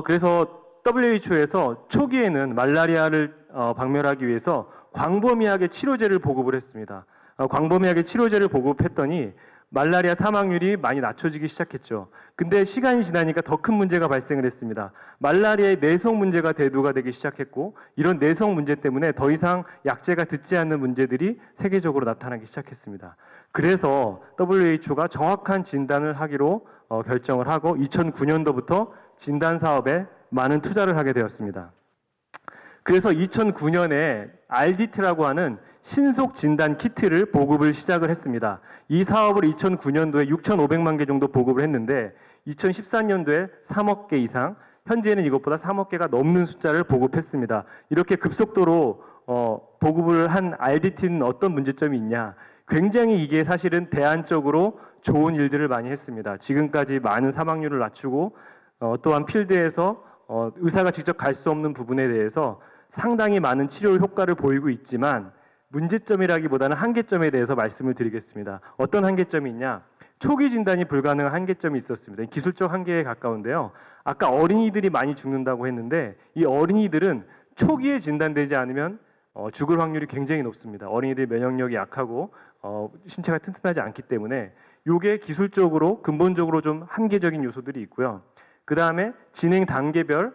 그래서 WHO에서 초기에는 말라리아를 박멸하기 위해서 광범위하게 치료제를 보급을 했습니다. 광범위하게 치료제를 보급했더니 말라리아 사망률이 많이 낮춰지기 시작했죠. 근데 시간이 지나니까 더 큰 문제가 발생을 했습니다. 말라리아의 내성 문제가 대두가 되기 시작했고 이런 내성 문제 때문에 더 이상 약제가 듣지 않는 문제들이 세계적으로 나타나기 시작했습니다. 그래서 WHO가 정확한 진단을 하기로 결정을 하고 2009년도부터 진단 사업에 많은 투자를 하게 되었습니다. 그래서 2009년에 RDT라고 하는 신속 진단 키트를 보급을 시작을 했습니다. 이 사업을 2009년도에 6,500만 개 정도 보급을 했는데 2014년도에 3억 개 이상, 현재는 이것보다 3억 개가 넘는 숫자를 보급했습니다. 이렇게 급속도로 보급을 한 RDT는 어떤 문제점이 있냐? 굉장히 이게 사실은 대안적으로 좋은 일들을 많이 했습니다. 지금까지 많은 사망률을 낮추고 또한 필드에서 의사가 직접 갈 수 없는 부분에 대해서 상당히 많은 치료 효과를 보이고 있지만 문제점이라기보다는 한계점에 대해서 말씀을 드리겠습니다. 어떤 한계점이 있냐? 초기 진단이 불가능한 한계점이 있었습니다. 기술적 한계에 가까운데요. 아까 어린이들이 많이 죽는다고 했는데 이 어린이들은 초기에 진단되지 않으면 죽을 확률이 굉장히 높습니다. 어린이들의 면역력이 약하고 신체가 튼튼하지 않기 때문에 이게 기술적으로 근본적으로 좀 한계적인 요소들이 있고요. 그 다음에 진행 단계별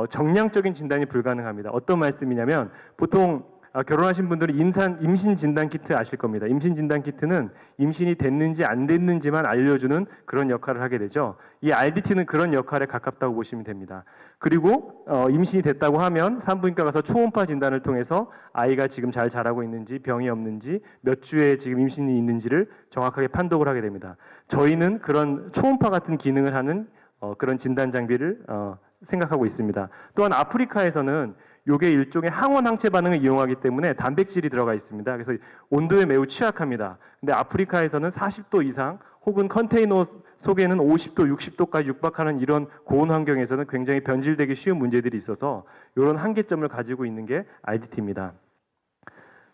정량적인 진단이 불가능합니다. 어떤 말씀이냐면 보통 결혼하신 분들은 임신 진단 키트 아실 겁니다. 임신 진단 키트는 임신이 됐는지 안 됐는지만 알려주는 그런 역할을 하게 되죠. 이 RDT는 그런 역할에 가깝다고 보시면 됩니다. 그리고 임신이 됐다고 하면 산부인과 가서 초음파 진단을 통해서 아이가 지금 잘 자라고 있는지 병이 없는지 몇 주에 지금 임신이 있는지를 정확하게 판독을 하게 됩니다. 저희는 그런 초음파 같은 기능을 하는 그런 진단 장비를 생각하고 있습니다. 또한 아프리카에서는 이게 일종의 항원 항체 반응을 이용하기 때문에 단백질이 들어가 있습니다. 그래서 온도에 매우 취약합니다. 근데 아프리카에서는 40도 이상 혹은 컨테이너 속에는 50도, 60도까지 육박하는 이런 고온 환경에서는 굉장히 변질되기 쉬운 문제들이 있어서 이런 한계점을 가지고 있는 게 RDT입니다.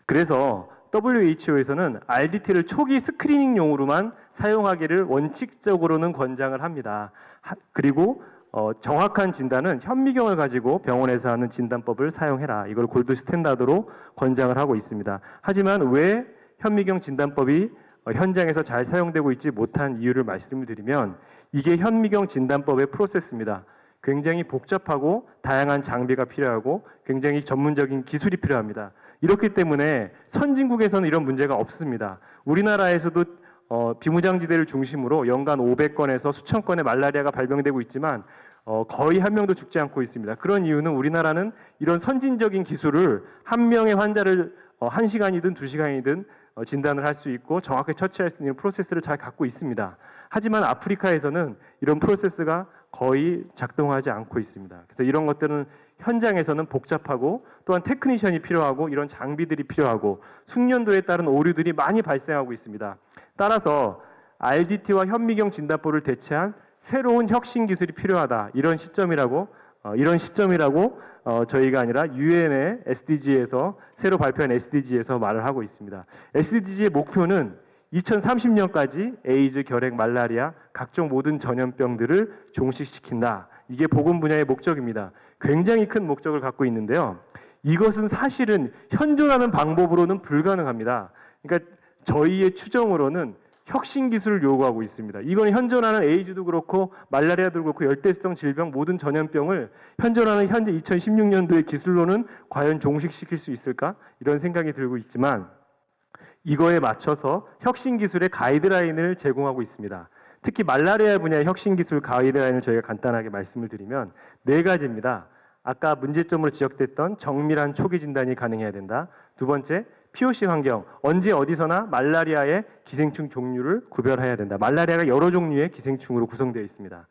그래서 WHO에서는 RDT를 초기 스크리닝용으로만 사용하기를 원칙적으로는 권장을 합니다. 그리고 정확한 진단은 현미경을 가지고 병원에서 하는 진단법을 사용해라. 이걸 골드 스탠다드로 권장을 하고 있습니다. 하지만 왜 현미경 진단법이 현장에서 잘 사용되고 있지 못한 이유를 말씀을 드리면 이게 현미경 진단법의 프로세스입니다. 굉장히 복잡하고 다양한 장비가 필요하고 굉장히 전문적인 기술이 필요합니다. 이렇기 때문에 선진국에서는 이런 문제가 없습니다. 우리나라에서도 비무장지대를 중심으로 연간 500건에서 수천 건의 말라리아가 발병되고 있지만 거의 한 명도 죽지 않고 있습니다. 그런 이유는 우리나라는 이런 선진적인 기술을 한 명의 환자를 1시간이든 2시간이든 진단을 할 수 있고 정확하게 처치할 수 있는 프로세스를 잘 갖고 있습니다. 하지만 아프리카에서는 이런 프로세스가 거의 작동하지 않고 있습니다. 그래서 이런 것들은 현장에서는 복잡하고 또한 테크니션이 필요하고 이런 장비들이 필요하고 숙련도에 따른 오류들이 많이 발생하고 있습니다. 따라서 RDT와 현미경 진단법을 대체한 새로운 혁신 기술이 필요하다. 이런 시점이라고 저희가 아니라 UN의 SDG에서 새로 발표한 SDG에서 말을 하고 있습니다. SDG의 목표는 2030년까지 에이즈, 결핵, 말라리아, 각종 모든 전염병들을 종식시킨다. 이게 보건 분야의 목적입니다. 굉장히 큰 목적을 갖고 있는데요. 이것은 사실은 현존하는 방법으로는 불가능합니다. 그러니까 저희의 추정으로는 혁신 기술을 요구하고 있습니다. 이건 현존하는 에이즈도 그렇고 말라리아도 그렇고 열대성 질병 모든 전염병을 현존하는 현재 2016년도의 기술로는 과연 종식시킬 수 있을까? 이런 생각이 들고 있지만 이거에 맞춰서 혁신 기술의 가이드라인을 제공하고 있습니다. 특히 말라리아 분야의 혁신 기술 가이드라인을 저희가 간단하게 말씀을 드리면 4가지입니다. 아까 문제점으로 지적됐던 정밀한 초기 진단이 가능해야 된다. 두 번째, POC 환경, 언제 어디서나 말라리아의 기생충 종류를 구별해야 된다. 말라리아가 여러 종류의 기생충으로 구성되어 있습니다.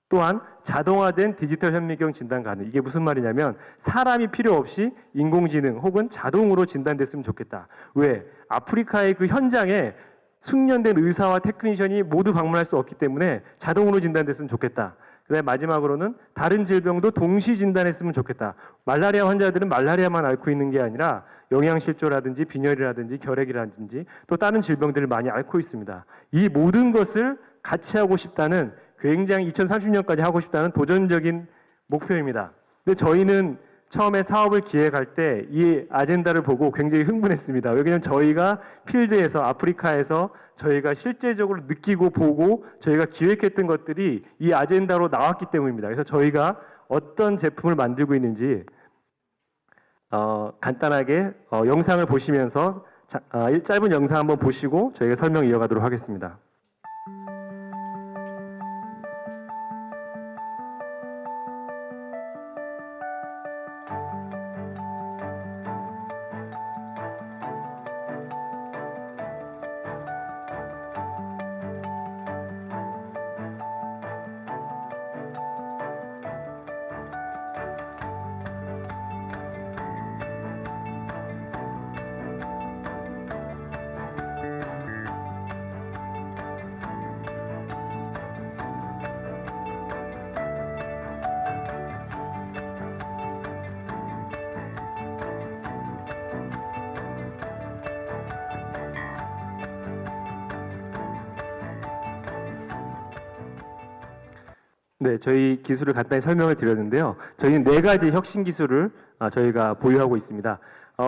또한 자동화된 디지털 현미경 진단 가능. 이게 무슨 말이냐면 사람이 필요 없이 인공지능 혹은 자동으로 진단됐으면 좋겠다. 왜? 아프리카의 그 현장에 숙련된 의사와 테크니션이 모두 방문할 수 없기 때문에 자동으로 진단됐으면 좋겠다. 그다음에 마지막으로는 다른 질병도 동시 진단했으면 좋겠다. 말라리아 환자들은 말라리아만 앓고 있는 게 아니라 영양실조라든지 빈혈이라든지 결핵이라든지 또 다른 질병들을 많이 앓고 있습니다. 이 모든 것을 같이 하고 싶다는 굉장히 2030년까지 하고 싶다는 도전적인 목표입니다. 근데 저희는 처음에 사업을 기획할 때 이 아젠다를 보고 굉장히 흥분했습니다. 왜냐하면 저희가 필드에서 아프리카에서 저희가 실제적으로 느끼고 보고 저희가 기획했던 것들이 이 아젠다로 나왔기 때문입니다. 그래서 저희가 어떤 제품을 만들고 있는지 간단하게 영상을 보시면서 짧은 영상 한번 보시고 저희가 설명 이어가도록 하겠습니다. 네, 저희 기술을 간단히 설명을 드렸는데요. 저희는 4가지 혁신 기술을 저희가 보유하고 있습니다.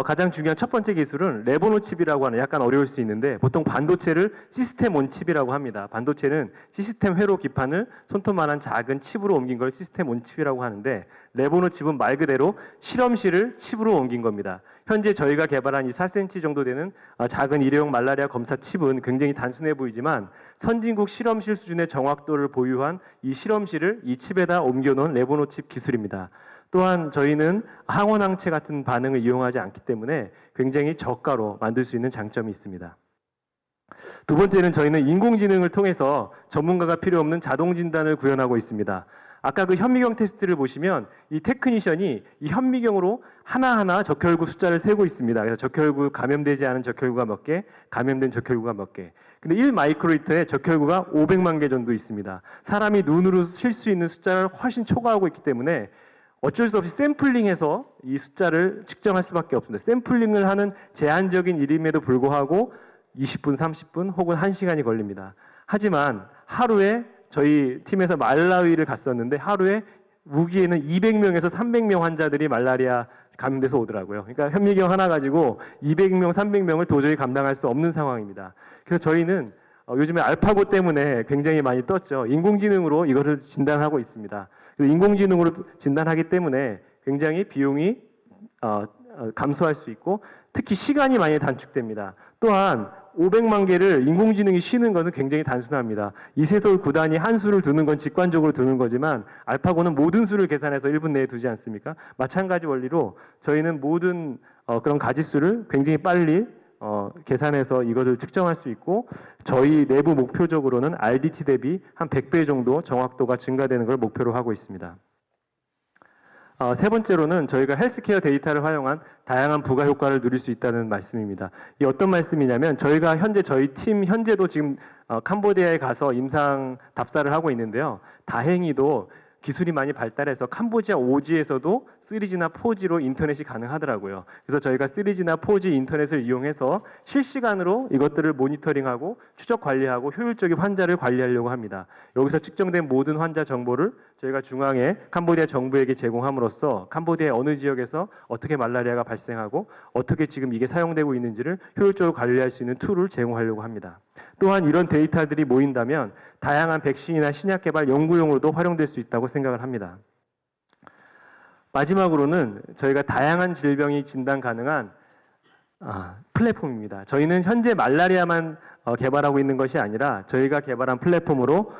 가장 중요한 첫 번째 기술은 레보노 칩이라고 하는 약간 어려울 수 있는데 보통 반도체를 시스템 온 칩이라고 합니다. 반도체는 시스템 회로 기판을 손톱만한 작은 칩으로 옮긴 걸 시스템 온 칩이라고 하는데 레보노 칩은 말 그대로 실험실을 칩으로 옮긴 겁니다. 현재 저희가 개발한 이 4cm 정도 되는 작은 일회용 말라리아 검사 칩은 굉장히 단순해 보이지만 선진국 실험실 수준의 정확도를 보유한 이 실험실을 이 칩에다 옮겨놓은 레보노 칩 기술입니다. 또한 저희는 항원항체 같은 반응을 이용하지 않기 때문에 굉장히 저가로 만들 수 있는 장점이 있습니다. 두 번째는 저희는 인공지능을 통해서 전문가가 필요 없는 자동 진단을 구현하고 있습니다. 아까 그 현미경 테스트를 보시면 이 테크니션이 이 현미경으로 하나하나 적혈구 숫자를 세고 있습니다. 그래서 적혈구 감염되지 않은 적혈구가 몇 개, 감염된 적혈구가 몇 개. 근데 1마이크로리터에 적혈구가 500만 개 정도 있습니다. 사람이 눈으로 실 수 있는 숫자를 훨씬 초과하고 있기 때문에 어쩔 수 없이 샘플링해서 이 숫자를 측정할 수밖에 없습니다. 샘플링을 하는 제한적인 일임에도 불구하고 20분, 30분 혹은 1시간이 걸립니다. 하지만 하루에 저희 팀에서 말라위를 갔었는데 하루에 우기에는 200명에서 300명 환자들이 말라리아 감염돼서 오더라고요. 그러니까 현미경 하나 가지고 200명, 300명을 도저히 감당할 수 없는 상황입니다. 그래서 저희는 요즘에 알파고 때문에 굉장히 많이 떴죠. 인공지능으로 이거를 진단하고 있습니다. 인공지능으로 진단하기 때문에 굉장히 비용이 감소할 수 있고 특히 시간이 많이 단축됩니다. 또한 500만 개를 인공지능이 쉬는 것은 굉장히 단순합니다. 이세돌 9단위 한 수를 두는 건 직관적으로 두는 거지만 알파고는 모든 수를 계산해서 1분 내에 두지 않습니까? 마찬가지 원리로 저희는 모든 그런 가지수를 굉장히 빨리 계산해서 이것을 측정할 수 있고 저희 내부 목표적으로는 RDT 대비 한 100배 정도 정확도가 증가되는 걸 목표로 하고 있습니다. 세 번째로는 저희가 헬스케어 데이터를 활용한 다양한 부가 효과를 누릴 수 있다는 말씀입니다. 이 어떤 말씀이냐면 저희가 현재 저희 팀 현재도 지금 캄보디아에 가서 임상 답사를 하고 있는데요. 다행히도 기술이 많이 발달해서 캄보디아 오지에서도 3G나 4G로 인터넷이 가능하더라고요. 그래서 저희가 3G나 4G 인터넷을 이용해서 실시간으로 이것들을 모니터링하고 추적 관리하고 효율적인 환자를 관리하려고 합니다. 여기서 측정된 모든 환자 정보를 저희가 중앙에 캄보디아 정부에게 제공함으로써 캄보디아의 어느 지역에서 어떻게 말라리아가 발생하고 어떻게 지금 이게 사용되고 있는지를 효율적으로 관리할 수 있는 툴을 제공하려고 합니다. 또한 이런 데이터들이 모인다면 다양한 백신이나 신약 개발 연구용으로도 활용될 수 있다고 생각을 합니다. 마지막으로는 저희가 다양한 질병이 진단 가능한 플랫폼입니다. 저희는 현재 말라리아만 개발하고 있는 것이 아니라 저희가 개발한 플랫폼으로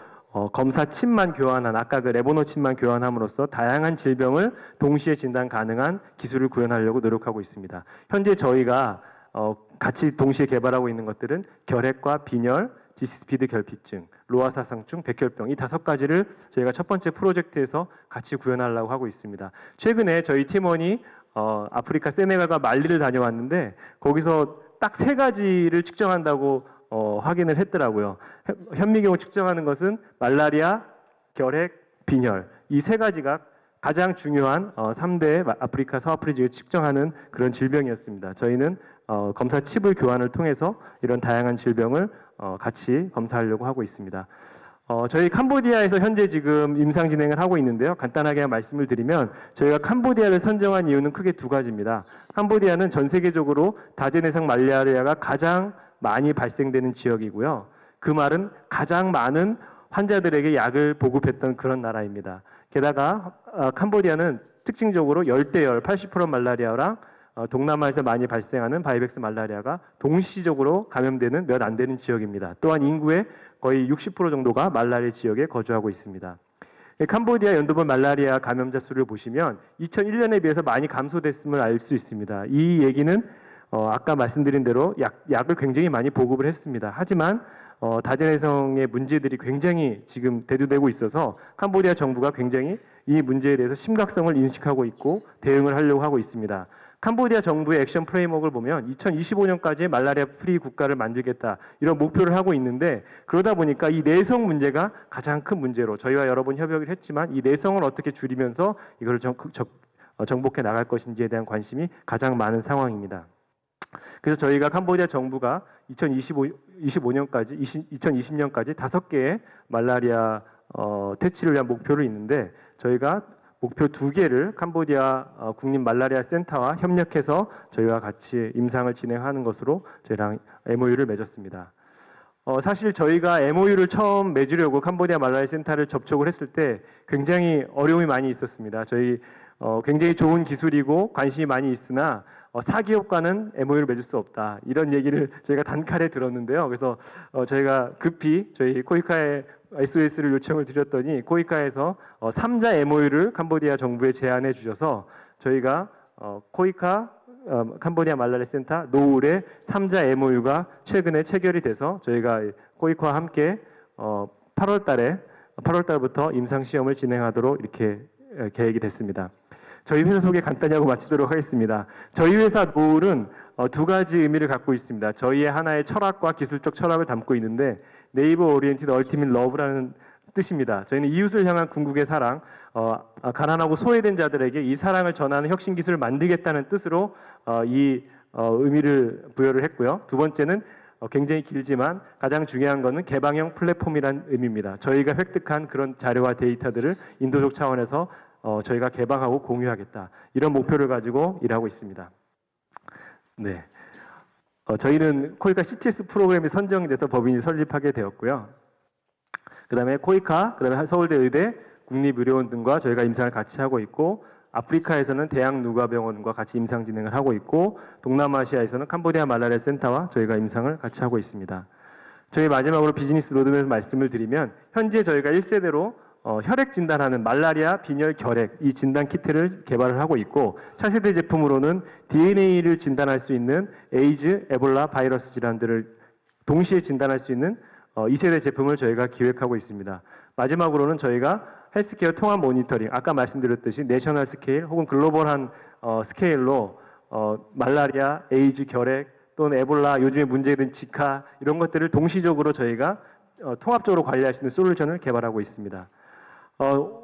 검사 칩만 교환한 아까 그 레보노 칩만 교환함으로써 다양한 질병을 동시에 진단 가능한 기술을 구현하려고 노력하고 있습니다. 현재 저희가 같이 동시에 개발하고 있는 것들은 결핵과 빈혈, 디스피드 결핍증, 로아사상충, 백혈병 이 5가지를 저희가 첫 번째 프로젝트에서 같이 구현하려고 하고 있습니다. 최근에 저희 팀원이 아프리카 세네갈과 말리를 다녀왔는데 거기서 딱 3가지를 측정한다고 확인을 했더라고요. 현미경을 측정하는 것은 말라리아, 결핵, 빈혈 이 3가지가 가장 중요한 3대 아프리카 서아프리카 지역을 측정하는 그런 질병이었습니다. 저희는 검사 칩을 교환을 통해서 이런 다양한 질병을 같이 검사하려고 하고 있습니다. 저희 캄보디아에서 현재 지금 임상 진행을 하고 있는데요. 간단하게 말씀을 드리면 저희가 캄보디아를 선정한 이유는 크게 2가지입니다. 캄보디아는 전 세계적으로 다제내성 말라리아가 가장 많이 발생되는 지역이고요. 그 말은 가장 많은 환자들에게 약을 보급했던 그런 나라입니다. 게다가 캄보디아는 특징적으로 열대열 80% 말라리아랑 동남아에서 많이 발생하는 바이백스 말라리아가 동시적으로 감염되는 몇 안 되는 지역입니다. 또한 인구의 거의 60% 정도가 말라리아 지역에 거주하고 있습니다. 캄보디아 연도별 말라리아 감염자 수를 보시면 2001년에 비해서 많이 감소됐음을 알 수 있습니다. 이 얘기는 아까 말씀드린 대로 약을 굉장히 많이 보급을 했습니다. 하지만 다제내성의 문제들이 굉장히 지금 대두되고 있어서 캄보디아 정부가 굉장히 이 문제에 대해서 심각성을 인식하고 있고 대응을 하려고 하고 있습니다. 캄보디아 정부의 액션 프레임워크를 보면 2025년까지 말라리아 프리 국가를 만들겠다 이런 목표를 하고 있는데 그러다 보니까 이 내성 문제가 가장 큰 문제로 저희와 여러 번 협의를 했지만 이 내성을 어떻게 줄이면서 이걸 정복해 나갈 것인지에 대한 관심이 가장 많은 상황입니다. 그래서 저희가 캄보디아 정부가 2020년까지 5개의 말라리아 퇴치를 위한 목표를 있는데 저희가 목표 2개를 캄보디아 국립 말라리아 센터와 협력해서 저희와 같이 임상을 진행하는 것으로 저희랑 MOU를 맺었습니다. 사실 저희가 MOU를 처음 맺으려고 캄보디아 말라리아 센터를 접촉을 했을 때 굉장히 어려움이 많이 있었습니다. 저희 굉장히 좋은 기술이고 관심이 많이 있으나 사기업과는 MOU를 맺을 수 없다. 이런 얘기를 저희가 단칼에 들었는데요. 그래서 저희가 급히 저희 코이카에 SOS를 요청을 드렸더니 코이카에서 3자 MOU를 캄보디아 정부에 제안해 주셔서 저희가 코이카 캄보디아 말라리아 센터 노을의 3자 MOU가 최근에 체결이 돼서 저희가 코이카와 함께 8월 달부터 임상 시험을 진행하도록 이렇게 계획이 됐습니다. 저희 회사 소개 간단히 하고 마치도록 하겠습니다. 저희 회사 노을은 2가지 의미를 갖고 있습니다. 저희의 하나의 철학과 기술적 철학을 담고 있는데 네이버 오리엔티드 얼티밋 러브라는 뜻입니다. 저희는 이웃을 향한 궁극의 사랑, 가난하고 소외된 자들에게 이 사랑을 전하는 혁신 기술을 만들겠다는 뜻으로 이 의미를 부여를 했고요. 2번째는 굉장히 길지만 가장 중요한 것은 개방형 플랫폼이라는 의미입니다. 저희가 획득한 그런 자료와 데이터들을 인도적 차원에서 저희가 개방하고 공유하겠다. 이런 목표를 가지고 일하고 있습니다. 네. 저희는 코이카 CTS 프로그램이 선정돼서 법인이 설립하게 되었고요. 그다음에 코이카, 그다음에 서울대 의대, 국립의료원 등과 저희가 임상을 같이 하고 있고 아프리카에서는 대학누가병원과 같이 임상 진행을 하고 있고 동남아시아에서는 캄보디아 말라리아 센터와 저희가 임상을 같이 하고 있습니다. 저희 마지막으로 비즈니스 로드맵 말씀을 드리면 현재 저희가 1세대로 혈액 진단하는 말라리아, 빈혈, 결핵 이 진단 키트를 개발을 하고 있고 차세대 제품으로는 DNA를 진단할 수 있는 에이즈, 에볼라 바이러스 질환들을 동시에 진단할 수 있는 2세대 제품을 저희가 기획하고 있습니다. 마지막으로는 저희가 헬스케어 통합 모니터링 아까 말씀드렸듯이 내셔널 스케일 혹은 글로벌한 스케일로 말라리아, 에이즈, 결핵 또는 에볼라 요즘에 문제된 지카 이런 것들을 동시적으로 저희가 통합적으로 관리할 수 있는 솔루션을 개발하고 있습니다.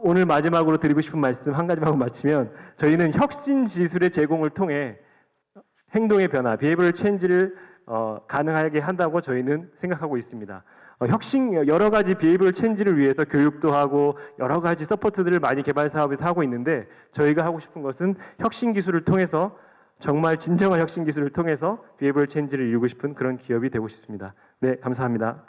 오늘 마지막으로 드리고 싶은 말씀 한 가지만 하고 마치면 저희는 혁신 기술의 제공을 통해 행동의 변화, behavioral change를 가능하게 한다고 저희는 생각하고 있습니다. 여러 가지 behavioral change를 위해서 교육도 하고 여러 가지 서포트들을 많이 개발 사업에서 하고 있는데 저희가 하고 싶은 것은 혁신 기술을 통해서 정말 진정한 혁신 기술을 통해서 behavioral change를 이루고 싶은 그런 기업이 되고 싶습니다. 네, 감사합니다.